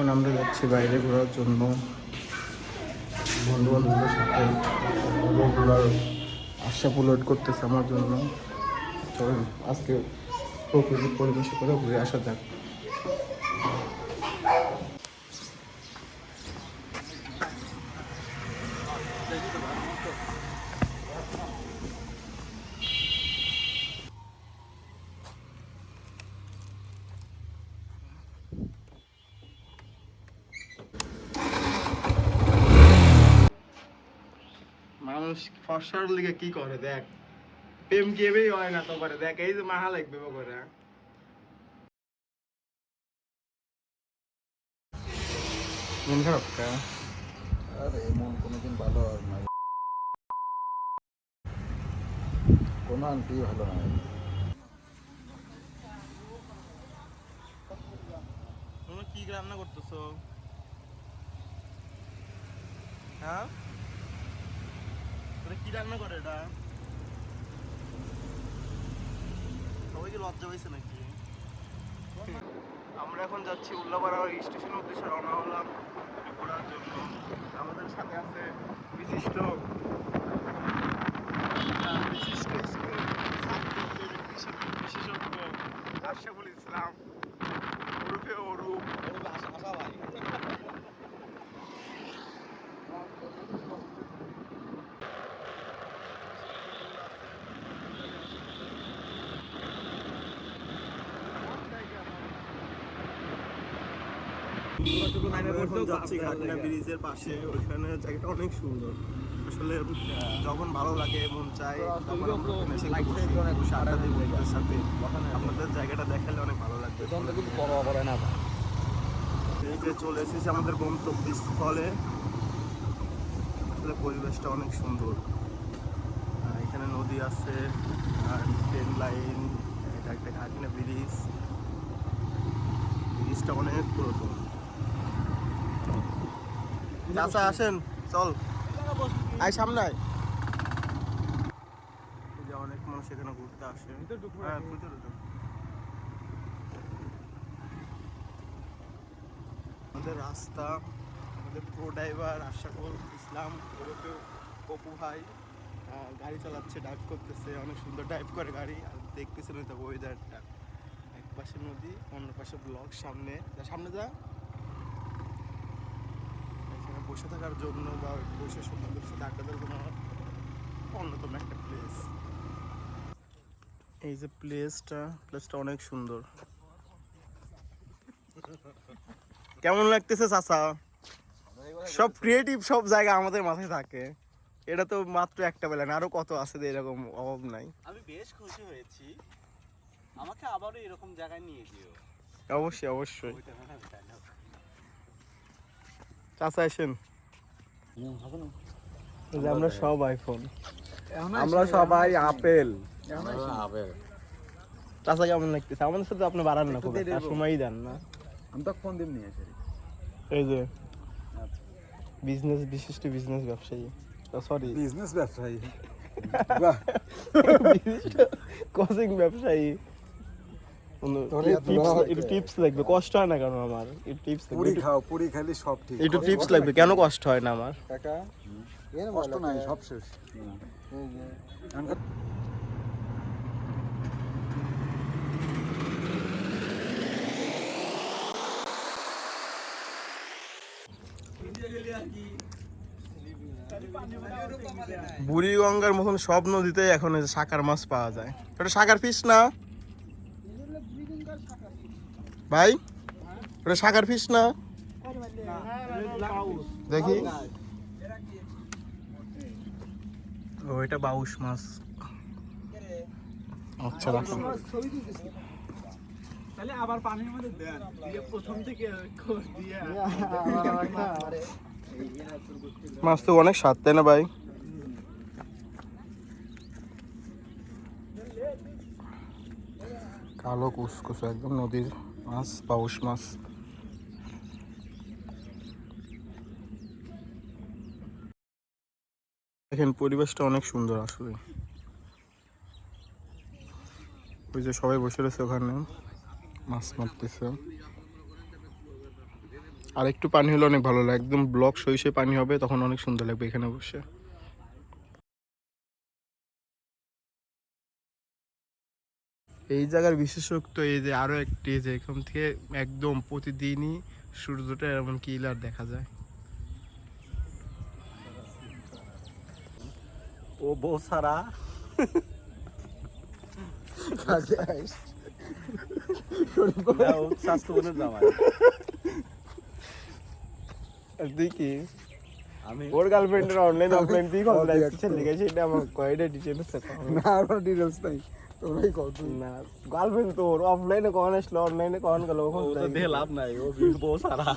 এখন আমরা যাচ্ছি বাইরে ঘোরার জন্য বন্ধু বান্ধবদের সাথে। ঘোরার আশা পুলট করতেছে আমার জন্য। চলেন আজকে প্রকৃতির পরিবেশে করে ঘুরে আসা যাক। মানুষ ফসার লিগে কি করে দেখ, প্রেম কেবেই হয় না তো করে দেখ, এই যে মাহা লাগবে করে। মন খারাপ কা? আরে মন কোনোদিন ভালো হয় না, কোনো আন্টি ভালো নয়। তোমরা কি রান্না করতেছো? হ্যাঁ, তোরা কি রান্না করে এটা? সবাই কি লজ্জা পাইছে নাকি? আমরা এখন যাচ্ছি উল্লাপাড়া স্টেশনের উদ্দেশ্যে রওনা হলাম ঘোরার জন্য। আমাদের সাথে আছে বিশিষ্ট বিশিষ্ট স্কুল বিশেষজ্ঞ আশরাফুল ইসলাম ওরফে অরূপ। এখন যাচ্ছি ঘাটনা ব্রিজের পাশে, ওইখানে জায়গাটা অনেক সুন্দর। আসলে যখন ভালো লাগে মন চায় তখন আমরা ওখানে এসে বসে আড্ডা দিই বন্ধুদের সাথে। আপনাদের জায়গাটা দেখালে অনেক ভালো লাগবে। এই যে চলে এসেছি আমাদের গন্তব্যস্থলে। আসলে পরিবেশটা অনেক সুন্দর। এখানে নদী আছে আর ট্রেন লাইন, এটা একটা ঘাটনা ব্রিজ। ব্রিজটা অনেক পুরাতন। চাচা আসেন, চল আয় সামনে আয়। যে অনেক মানুষ এখানে ঘুরতে আসে। হ্যাঁ, ভিতরে ঢুক। আমাদের রাস্তা, আমাদের প্রো ড্রাইভার আশরাফুল ইসলাম ওরফে অপু ভাই গাড়ি চালাচ্ছে, ড্রাইভ করতেছে। অনেক সুন্দর ড্রাইভ করে গাড়ি। আর দেখতেছেন তো ওয়েদারটা, এক পাশে নদী অন্য পাশে ব্লক, সামনে সামনে যা। এখানে বসে থাকার জন্য বা বসে সুন্দর সাথে আড্ডা দেওয়ার জন্য অন্যতম একটা প্লেস। এই যে প্লেসটা অনেক সুন্দর। কেমন লাগতেছে চাচা? সব ক্রিয়েটিভ সব জায়গা আমাদের মাথায় থাকে। এটা তো মাত্র একটা প্ল্যান, আরো কত আছে এরকম, অভাব নাই। আমি বেশ খুশি হয়েছি, আমাকে আবারও এরকম জায়গায় নিয়ে যেও। অবশ্যই অবশ্যই। চাচা আসেন। আমরা সব আইফোন, আমরা সবাই আপেল। চাচা কেমন লাগতেছে? আমাদের সাথে আপনি বাড়ান না, খুব একটা সময়ই দেন না। আমি তো ফোন দিন নিয়ে এসে। এই যে বিজনেস, বিশিষ্ট বিজনেস ব্যবসায়ী, সরি বিজনেস ব্যবসায়ী, কোচিং ব্যবসায়ী। একটু টিপস লাগবে, কষ্ট হয় না কেন আমার? একটু টিপস পুরি খাও, পুরি খালি সব ঠিক। একটু টিপস লাগবে, কেন কষ্ট হয় না আমার? কষ্ট নাই, সব শেষ। বুড়িগঙ্গার মতন সব নদীতে এখন শাকার মাছ পাওয়া যায়। ওটা শাকার ফিশ না ভাই? ওটা শাকার ফিশ না? দেখি। ও, এটা বাউশ মাছ। আচ্ছা রাখুন। তাহলে আবার পানির মধ্যে দেন, দিয়ে প্রথম থেকে দিয়ে মাছ তো অনেক স্বাদ, তাই না ভাই? কালো কুসকুস একদম নদীর মাছ, বাউশ মাছ। দেখেন পরিবেশটা অনেক সুন্দর আসলে। ওই যে সবাই বসে রয়েছে ওখানে, মাছ মারতেছে। আর একটু পানি হলে অনেক ভালো লাগে, একদম ব্লক সইসে পানি হবে, তখন অনেক সুন্দর লাগবে এখানে বসে। এই জায়গার বিশেষত্ব এই যে আরো একটি, যে এখান থেকে একদম প্রতিদিনই সূর্যটা এমন কিলার দেখা যায়। ও বউ সারা স্বাস্থ্যবানের জামাই। তুই কি আমি ওর গার্লফ্রেন্ডের অনলাইন অফলাইন তুই কল রাখছিস লিখে, সেটা আমার কয়টা ডিটেইলস না আমার ডিটেলস নাই, তোমরাই কত। না গার্লফ্রেন্ড তোর অফলাইনে কখন আসলো, অনলাইনে কখন গেল, ও তো দেখে লাভ নাই, ও বউ সারা।